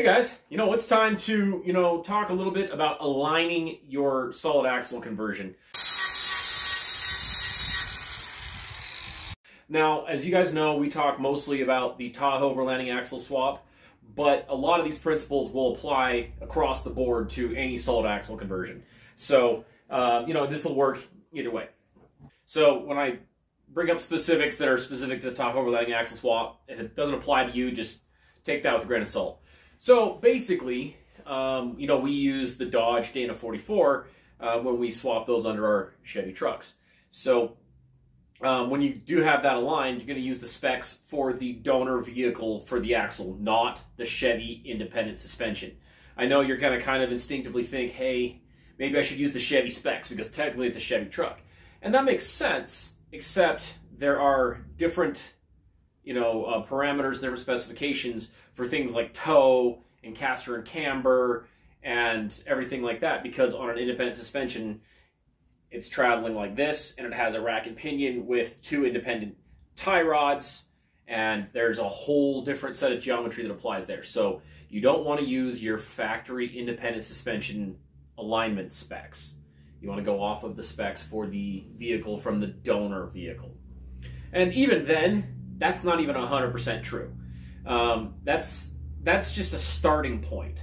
guys, it's time to, talk a little bit about aligning your solid axle conversion. Now, as you guys know, we talk mostly about the Tahoverlanding Axle Swap, but a lot of these principles will apply across the board to any solid axle conversion. So, this will work either way. So, when I bring up specifics that are specific to the Tahoverlanding Axle Swap, if it doesn't apply to you, just take that with a grain of salt. So basically, we use the Dodge Dana 44 when we swap those under our Chevy trucks. So when you do have that aligned, you're going to use the specs for the donor vehicle for the axle, not the Chevy independent suspension. I know you're going to kind of instinctively think, hey, maybe I should use the Chevy specs because technically it's a Chevy truck. And that makes sense, except there are different parameters, different specifications for things like toe and caster and camber and everything like that, because on an independent suspension, it's traveling like this, and it has a rack and pinion with two independent tie rods, and there's a whole different set of geometry that applies there. So you don't want to use your factory independent suspension alignment specs. You want to go off of the specs for the vehicle from the donor vehicle. And even then, that's not even 100% true. That's just a starting point.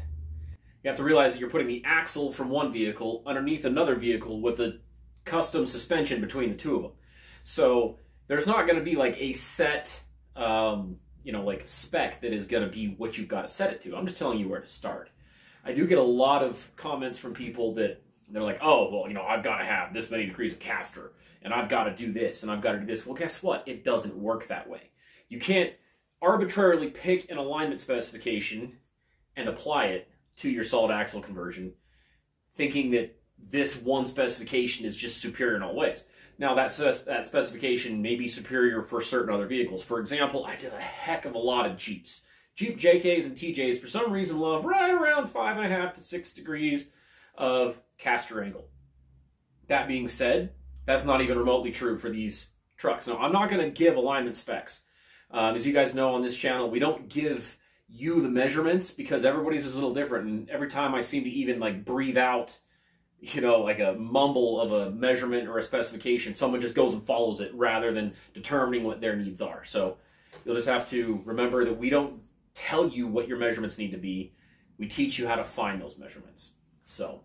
You have to realize that you're putting the axle from one vehicle underneath another vehicle with a custom suspension between the two of them. So there's not going to be like a set, spec that is going to be what you've got to set it to. I'm just telling you where to start. I do get a lot of comments from people that they're like, oh, well, I've got to have this many degrees of caster, and I've got to do this, and I've got to do this. Well, guess what? It doesn't work that way. You can't arbitrarily pick an alignment specification and apply it to your solid axle conversion, thinking that this one specification is just superior in all ways. Now, that specification may be superior for certain other vehicles. For example, I did a heck of a lot of Jeeps. Jeep JKs and TJs, for some reason, love right around 5.5 to 6 degrees of caster angle. That being said, that's not even remotely true for these trucks. Now, I'm not going to give alignment specs. As you guys know on this channel, we don't give you the measurements because everybody's is a little different. And every time I seem to even breathe out, like a mumble of a measurement or a specification, someone just goes and follows it rather than determining what their needs are. So you'll just have to remember that we don't tell you what your measurements need to be. We teach you how to find those measurements. So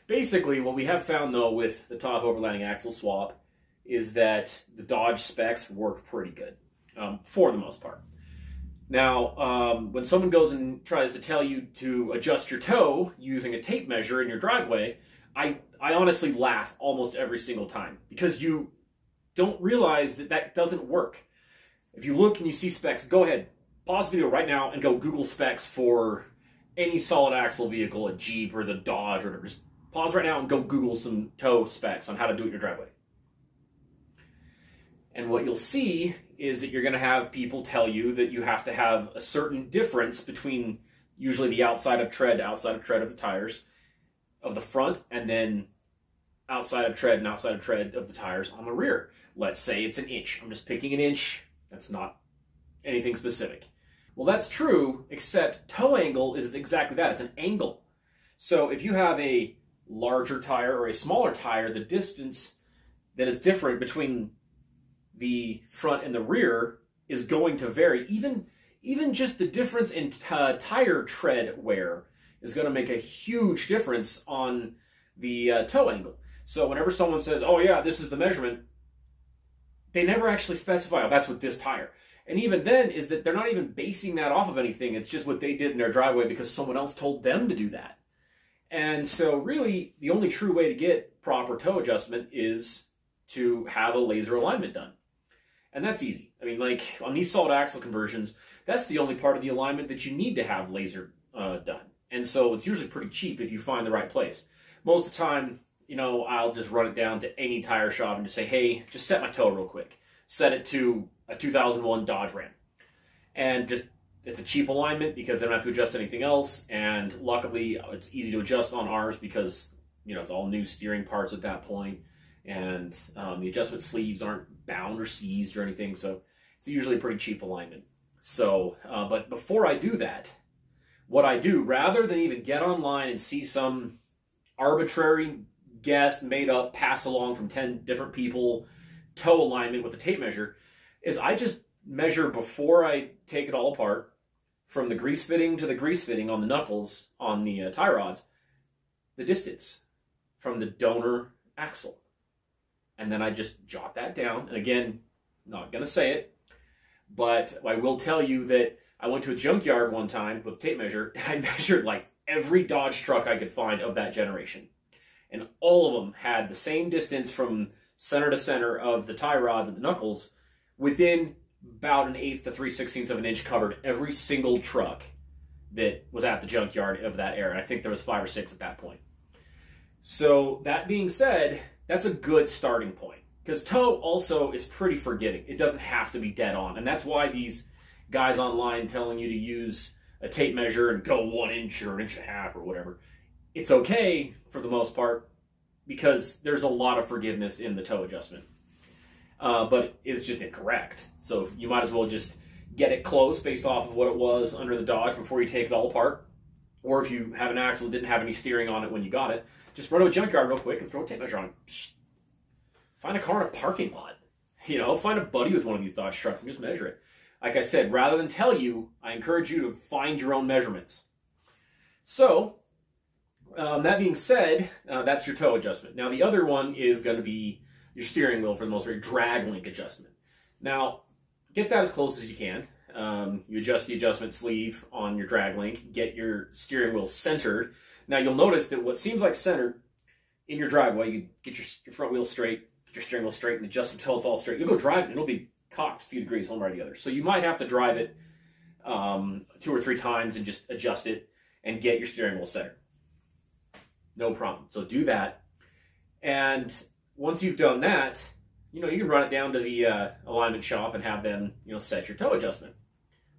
basically, what we have found, though, with the Tahoverlanding Axle Swap is that the Dodge specs work pretty good, for the most part. Now, when someone goes and tries to tell you to adjust your toe using a tape measure in your driveway, I honestly laugh almost every single time, because you don't realize that that doesn't work. If you look and you see specs, go ahead, pause the video right now and go Google specs for any solid axle vehicle, a Jeep or the Dodge or whatever. Just pause right now and go Google some toe specs on how to do it in your driveway. And what you'll see is that you're going to have people tell you that you have to have a certain difference between usually the outside of tread of the tires of the front, and then outside of tread and outside of tread of the tires on the rear. Let's say it's an inch. I'm just picking an inch. That's not anything specific. Well, that's true, except toe angle is exactly that. It's an angle. So if you have a larger tire or a smaller tire, the distance that is different between the front and the rear is going to vary. Even just the difference in tire tread wear is going to make a huge difference on the toe angle. So whenever someone says, oh yeah, this is the measurement, they never actually specify, oh, that's with this tire. And even then is that they're not even basing that off of anything. It's just what they did in their driveway because someone else told them to do that. And so really, the only true way to get proper toe adjustment is to have a laser alignment done. And that's easy. I mean, on these solid axle conversions, that's the only part of the alignment that you need to have laser done. And so it's usually pretty cheap if you find the right place. Most of the time, I'll just run it down to any tire shop and just say, hey, just set my toe real quick. Set it to a 2001 Dodge Ram. And it's a cheap alignment because they don't have to adjust anything else. And luckily, it's easy to adjust on ours because, it's all new steering parts at that point. And the adjustment sleeves aren't bound or seized or anything. So it's usually a pretty cheap alignment. So, but before I do that, what I do, rather than even get online and see some arbitrary guess made up, pass along from 10 different people, toe alignment with a tape measure, is I just measure before I take it all apart, from the grease fitting to the grease fitting on the knuckles on the tie rods, the distance from the donor axle. And then I just jot that down. And again, not going to say it, but I will tell you that I went to a junkyard one time with a tape measure, and I measured like every Dodge truck I could find of that generation. And all of them had the same distance from center to center of the tie rods and the knuckles, within about 1/8 to 3/16 of an inch, covered every single truck that was at the junkyard of that era. And I think there was 5 or 6 at that point. So that being said, that's a good starting point, because toe also is pretty forgiving. It doesn't have to be dead on. And that's why these guys online telling you to use a tape measure and go 1 inch or 1.5 inches or whatever, it's okay for the most part, because there's a lot of forgiveness in the toe adjustment. But it's just incorrect. So you might as well just get it close based off of what it was under the Dodge before you take it all apart. Or if you have an axle that didn't have any steering on it when you got it, just run to a junkyard real quick and throw a tape measure on. Find a car in a parking lot. You know, find a buddy with one of these Dodge trucks and just measure it. Like I said, rather than tell you, I encourage you to find your own measurements. So, that being said, that's your toe adjustment. Now, the other one is going to be your steering wheel, for the most part, drag link adjustment. Now, get that as close as you can. You adjust the adjustment sleeve on your drag link, get your steering wheel centered. Now, you'll notice that what seems like centered in your driveway, you get your front wheel straight, get your steering wheel straight, and adjust until it's all straight. You'll go drive it, and it'll be cocked a few degrees one way or the other. So you might have to drive it 2 or 3 times and just adjust it and get your steering wheel centered. No problem. So do that. And once you've done that, you know, you can run it down to the alignment shop and have them, you know, set your toe adjustment.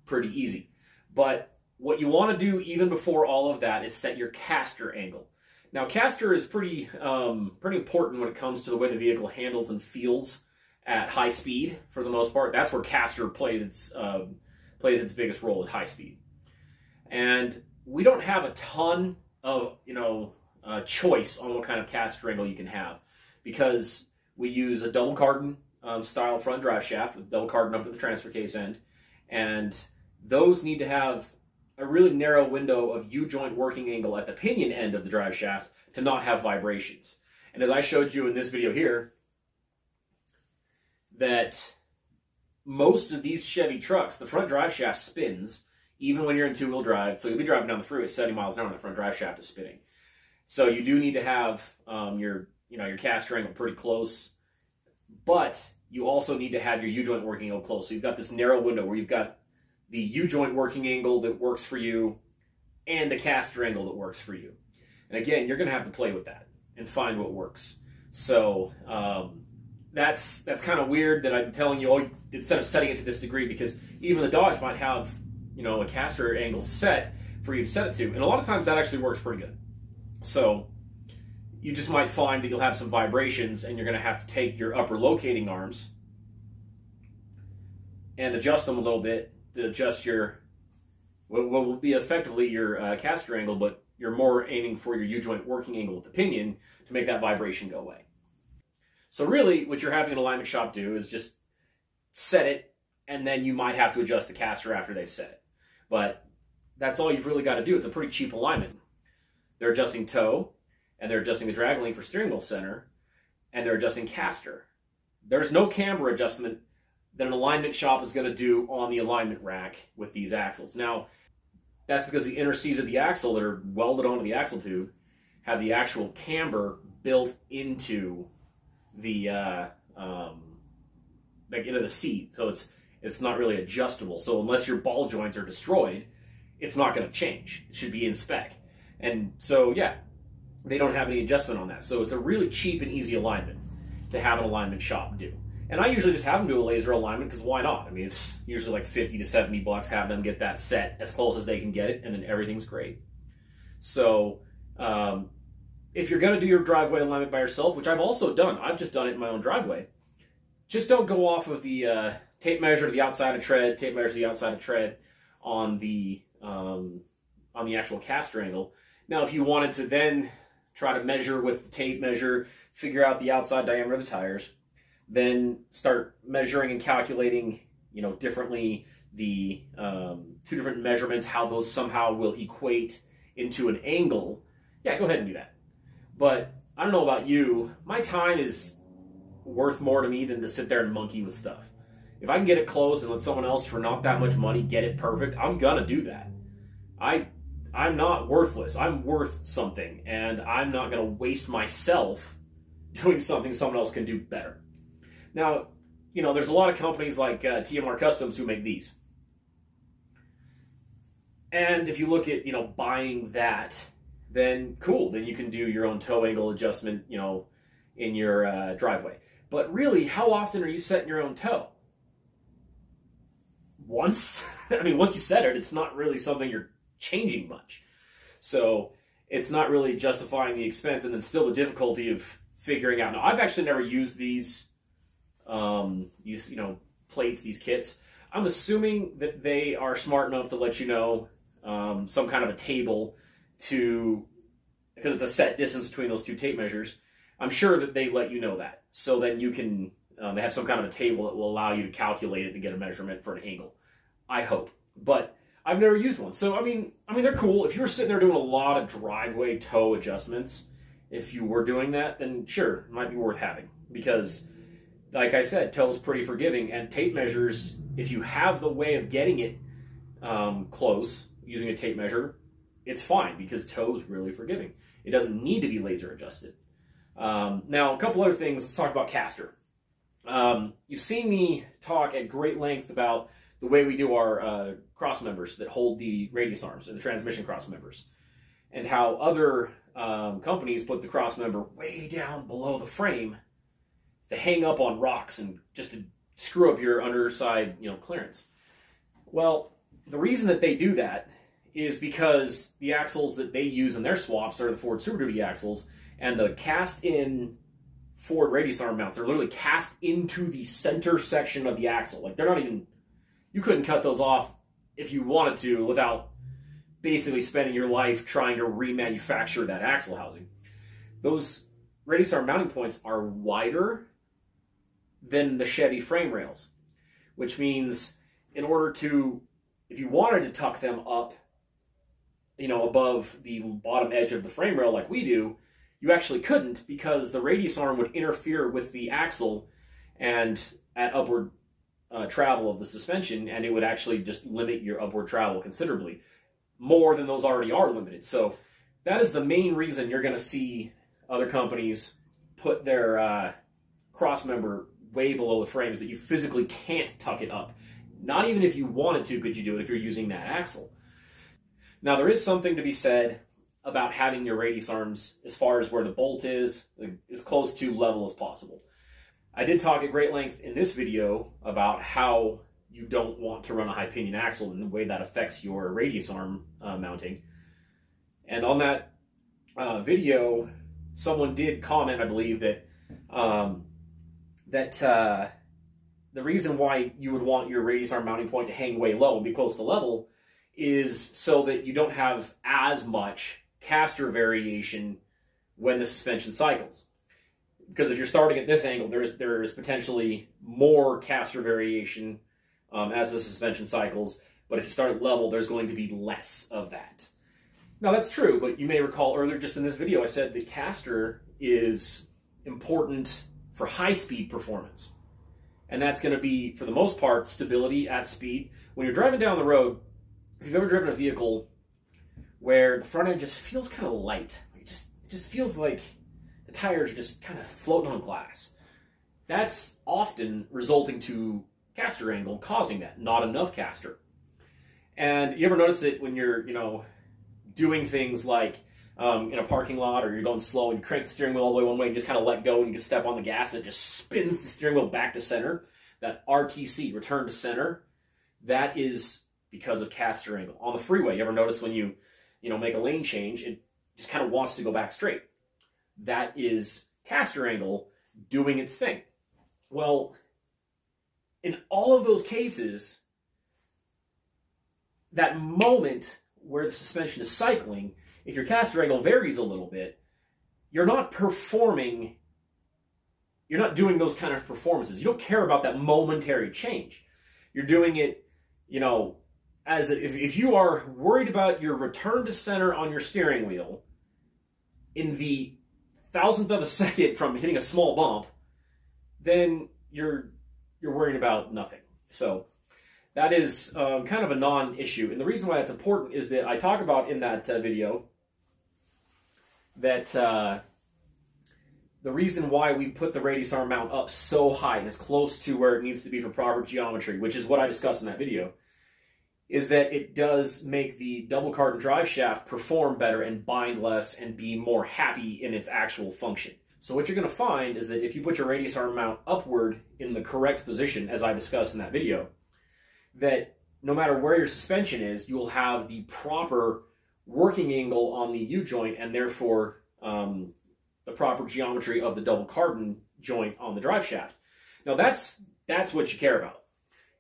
Pretty easy. But what you want to do even before all of that is set your caster angle. Now, caster is pretty important when it comes to the way the vehicle handles and feels at high speed. For the most part, that's where caster plays its biggest role, at high speed. And we don't have a ton of, you know, choice on what kind of caster angle you can have, because we use a double cardan style front drive shaft with double cardan up at the transfer case end, and those need to have a really narrow window of U-joint working angle at the pinion end of the drive shaft to not have vibrations. And as I showed you in this video here, that most of these Chevy trucks, the front drive shaft spins even when you're in 2-wheel drive. So you'll be driving down the freeway at 70 miles an hour and the front drive shaft is spinning. So you do need to have your caster angle pretty close, but you also need to have your U-joint working angle close. So you've got this narrow window where you've got the U-joint working angle that works for you and the caster angle that works for you. And again, you're going to have to play with that and find what works. So that's kind of weird that I'm telling you, oh, instead of setting it to this degree, because even the Dodge might have, you know, a caster angle set for you to set it to. And a lot of times that actually works pretty good. So you just might find that you'll have some vibrations, and you're going to have to take your upper locating arms and adjust them a little bit to adjust your, what will be effectively your caster angle, but you're more aiming for your U-joint working angle at the pinion to make that vibration go away. So really, what you're having an alignment shop do is just set it, and then you might have to adjust the caster after they've set it. But that's all you've really got to do. It's a pretty cheap alignment. They're adjusting toe, and they're adjusting the drag link for steering wheel center, and they're adjusting caster. There's no camber adjustment that an alignment shop is going to do on the alignment rack with these axles. Now, that's because the inner C's of the axle that are welded onto the axle tube have the actual camber built into the into the seat, so it's not really adjustable. So unless your ball joints are destroyed, it's not going to change. It should be in spec. And so yeah, they don't have any adjustment on that. So it's a really cheap and easy alignment to have an alignment shop do. And I usually just have them do a laser alignment, because why not? I mean, it's usually like 50 to 70 bucks, have them get that set as close as they can get it, and then everything's great. So if you're going to do your driveway alignment by yourself, which I've also done, I've just done it in my own driveway, just don't go off of the tape measure to the outside of tread, tape measure to the outside of tread on the on the actual caster angle. Now, if you wanted to then try to measure with the tape measure, figure out the outside diameter of the tires, then start measuring and calculating, you know, differently the two different measurements, how those somehow will equate into an angle, yeah, go ahead and do that. But I don't know about you, my time is worth more to me than to sit there and monkey with stuff. If I can get it close and let someone else for not that much money get it perfect, I'm gonna do that. I'm not worthless. I'm worth something, and I'm not gonna waste myself doing something someone else can do better. Now, you know, there's a lot of companies like TMR Customs who make these. And if you look at, you know, buying that, then cool, then you can do your own toe angle adjustment, you know, in your driveway. But really, how often are you setting your own toe? Once? I mean, once you set it, it's not really something you're changing much. So it's not really justifying the expense, and then still the difficulty of figuring out. Now, I've actually never used these you know, plates, these kits. I'm assuming that they are smart enough to let you know some kind of a table to, because it's a set distance between those two tape measures. I'm sure that they let you know that. So then you can, they have some kind of a table that will allow you to calculate it to get a measurement for an angle. I hope. But I've never used one. So, I mean, they're cool. If you were sitting there doing a lot of driveway toe adjustments, if you were doing that, then sure, it might be worth having. Because, like I said, toe's pretty forgiving. And tape measures, if you have the way of getting it close using a tape measure, it's fine because toe's really forgiving. It doesn't need to be laser adjusted. Now, a couple other things. Let's talk about caster. You've seen me talk at great length about the way we do our cross members that hold the radius arms and the transmission cross members, and how other companies put the cross member way down below the frame to hang up on rocks and just to screw up your underside, you know, clearance. Well, the reason that they do that is because the axles that they use in their swaps are the Ford Super Duty axles, and the cast-in Ford radius arm mounts are literally cast into the center section of the axle. Like, they're not even, you couldn't cut those off if you wanted to without basically spending your life trying to remanufacture that axle housing. Those radius arm mounting points are wider than the Chevy frame rails, which means in order to, if you wanted to tuck them up, you know, above the bottom edge of the frame rail like we do, you actually couldn't, because the radius arm would interfere with the axle and at upward travel of the suspension, and it would actually just limit your upward travel considerably, more than those already are limited. So that is the main reason you're going to see other companies put their cross member way below the frame, is that you physically can't tuck it up. Not even if you wanted to could you do it if you're using that axle. Now, there is something to be said about having your radius arms, as far as where the bolt is, as close to level as possible. I did talk at great length in this video about how you don't want to run a high pinion axle and the way that affects your radius arm mounting. And on that video, someone did comment, I believe, that the reason why you would want your radius arm mounting point to hang way low and be close to level is so that you don't have as much caster variation when the suspension cycles. Because if you're starting at this angle, there is potentially more caster variation as the suspension cycles, but if you start at level, there's going to be less of that. Now, that's true, but you may recall earlier just in this video I said the caster is important for high-speed performance. And that's going to be, for the most part, stability at speed. When you're driving down the road, if you've ever driven a vehicle where the front end just feels kind of light, it just feels like the tires are just kind of floating on glass, that's often resulting to caster angle causing that, not enough caster. And you ever notice it when you're, you know, doing things like in a parking lot, or you're going slow and you crank the steering wheel all the way one way and just kind of let go and you can step on the gas and it just spins the steering wheel back to center? That RTC, return to center, that is because of caster angle. On the freeway, you ever notice when you make a lane change, it just kind of wants to go back straight? That is caster angle doing its thing. Well, in all of those cases, that moment where the suspension is cycling, if your caster angle varies a little bit, you're not performing, you're not doing those kind of performances. You don't care about that momentary change. You're doing it, you know, as if you are worried about your return to center on your steering wheel in the thousandth of a second from hitting a small bump, then you're worrying about nothing. So that is kind of a non-issue. And the reason why that's important is that I talk about in that video that the reason why we put the radius arm mount up so high and as close to where it needs to be for proper geometry, which is what I discussed in that video, is that it does make the double cardan drive shaft perform better and bind less and be more happy in its actual function. So what you're going to find is that if you put your radius arm mount upward in the correct position, as I discussed in that video, that no matter where your suspension is, you will have the proper working angle on the U-joint and therefore the proper geometry of the double cardan joint on the drive shaft. Now that's what you care about.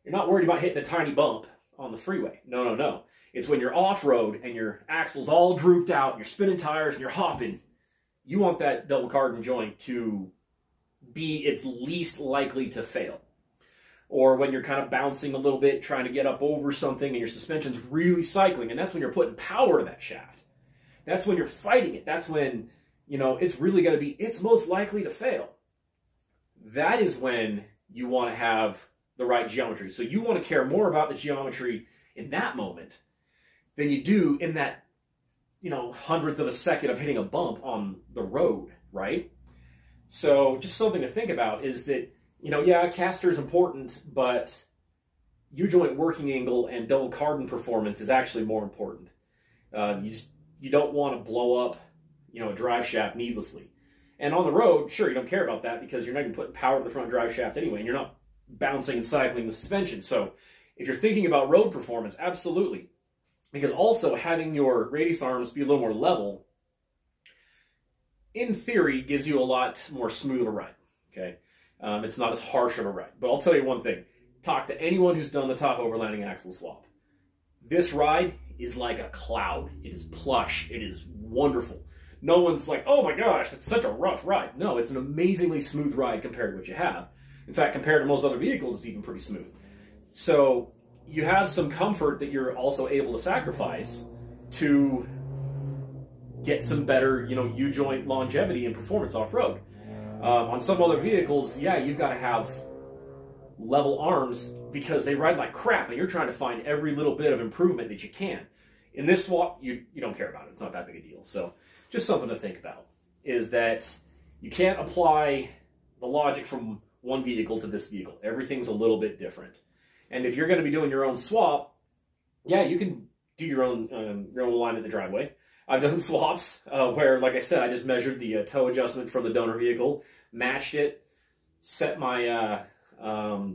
You're not worried about hitting a tiny bump on the freeway. No, no, no. It's when you're off-road and your axle's all drooped out, and you're spinning tires and you're hopping, you want that double cardan joint to be its least likely to fail. Or when you're kind of bouncing a little bit, trying to get up over something and your suspension's really cycling, and that's when you're putting power to that shaft. That's when you're fighting it. That's when, you know, it's really going to be, it's most likely to fail. That is when you want to have the right geometry. So you want to care more about the geometry in that moment than you do in that, you know, hundredth of a second of hitting a bump on the road, right? So just something to think about is that, you know, yeah, caster is important, but U-joint working angle and double cardan performance is actually more important. You don't want to blow up, you know, a drive shaft needlessly. And on the road, sure, you don't care about that because you're not even putting power to the front drive shaft anyway, and you're not bouncing and cycling the suspension. So if you're thinking about road performance, absolutely. Because also having your radius arms be a little more level, in theory, gives you a lot more smoother ride. Okay, it's not as harsh of a ride. But I'll tell you one thing. Talk to anyone who's done the Tahoverlanding Axle Swap. This ride is like a cloud. It is plush. It is wonderful. No one's like, oh my gosh, it's such a rough ride. No, it's an amazingly smooth ride compared to what you have. In fact, compared to most other vehicles, it's even pretty smooth. So you have some comfort that you're also able to sacrifice to get some better, you know, U-joint longevity and performance off-road. On some other vehicles, yeah, you've got to have level arms because they ride like crap, and you're trying to find every little bit of improvement that you can. In this swap, you don't care about it. It's not that big a deal. So just something to think about is that you can't apply the logic from one vehicle to this vehicle. Everything's a little bit different. And if you're going to be doing your own swap, yeah, you can do your own alignment in the driveway. I've done swaps where, like I said, I just measured the toe adjustment from the donor vehicle, matched it, set my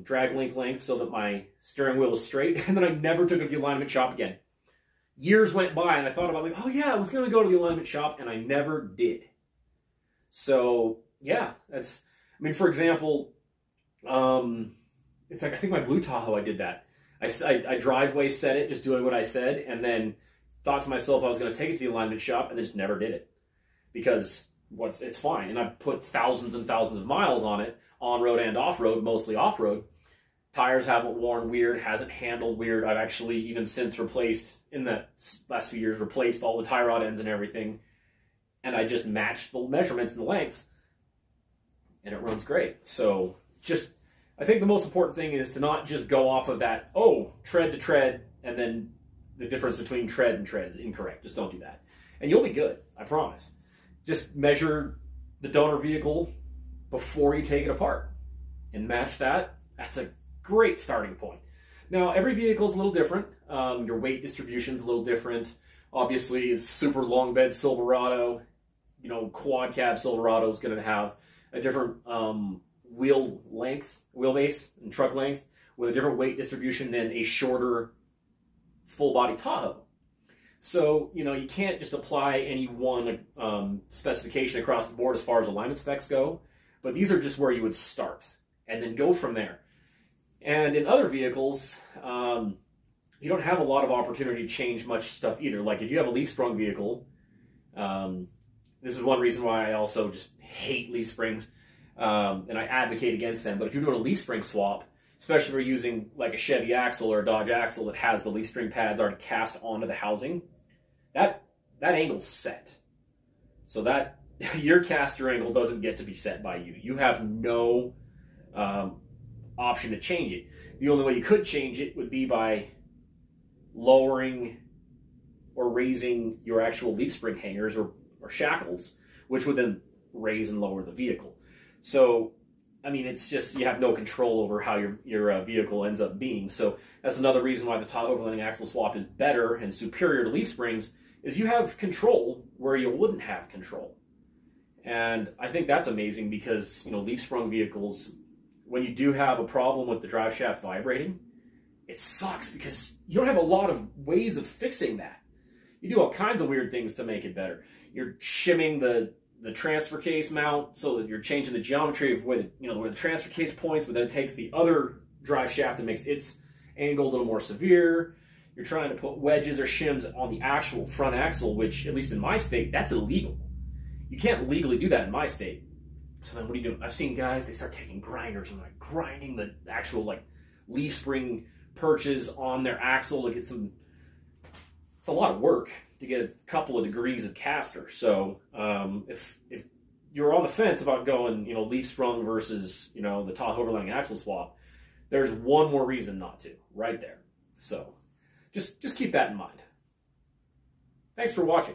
drag length so that my steering wheel was straight, and then I never took it to the alignment shop again. Years went by, and I thought about, like, oh yeah, I was going to go to the alignment shop, and I never did. So, yeah, that's, I mean, for example, in fact, I think my blue Tahoe, I did that. I driveway set it, just doing what I said, and then thought to myself I was going to take it to the alignment shop, and then just never did it. Because it's fine. And I put thousands and thousands of miles on it, on-road and off-road, mostly off-road. Tires haven't worn weird, hasn't handled weird. I've actually, even since replaced, in the last few years, replaced all the tie rod ends and everything. And I just matched the measurements and the length, and it runs great. So just, I think the most important thing is to not just go off of that, oh, tread to tread, and then the difference between tread and tread is incorrect. Just don't do that. And you'll be good, I promise. Just measure the donor vehicle before you take it apart and match that. That's a great starting point. Now, every vehicle is a little different. Your weight distribution is a little different. Obviously, it's super long bed Silverado. You know, quad cab Silverado is going to have a different wheel length, wheelbase and truck length with a different weight distribution than a shorter full body Tahoe. So, you know, you can't just apply any one specification across the board as far as alignment specs go, but these are just where you would start and then go from there. And in other vehicles, you don't have a lot of opportunity to change much stuff either. Like if you have a leaf sprung vehicle, this is one reason why I also just hate leaf springs, and I advocate against them. But if you're doing a leaf spring swap, especially if you're using like a Chevy axle or a Dodge axle that has the leaf spring pads already cast onto the housing, that angle's set. So that your caster angle doesn't get to be set by you. You have no option to change it. The only way you could change it would be by lowering or raising your actual leaf spring hangers or shackles, which would then raise and lower the vehicle. So, I mean, it's just, you have no control over how your vehicle ends up being. So that's another reason why the Tahoverlanding Axle Swap is better and superior to leaf springs, is you have control where you wouldn't have control. And I think that's amazing because, you know, leaf sprung vehicles, when you do have a problem with the drive shaft vibrating, it sucks because you don't have a lot of ways of fixing that. You do all kinds of weird things to make it better. You're shimming the transfer case mount so that you're changing the geometry of where the transfer case points, but then it takes the other drive shaft and makes its angle a little more severe. You're trying to put wedges or shims on the actual front axle, which, at least in my state, that's illegal. You can't legally do that in my state. So then what do you do? I've seen guys, they start taking grinders and like grinding the actual like leaf spring perches on their axle to get some. It's a lot of work to get a couple of degrees of caster. So if you're on the fence about going, you know, leaf sprung versus, you know, the Tahoverlanding Axle Swap, there's one more reason not to, right there. So just keep that in mind. Thanks for watching.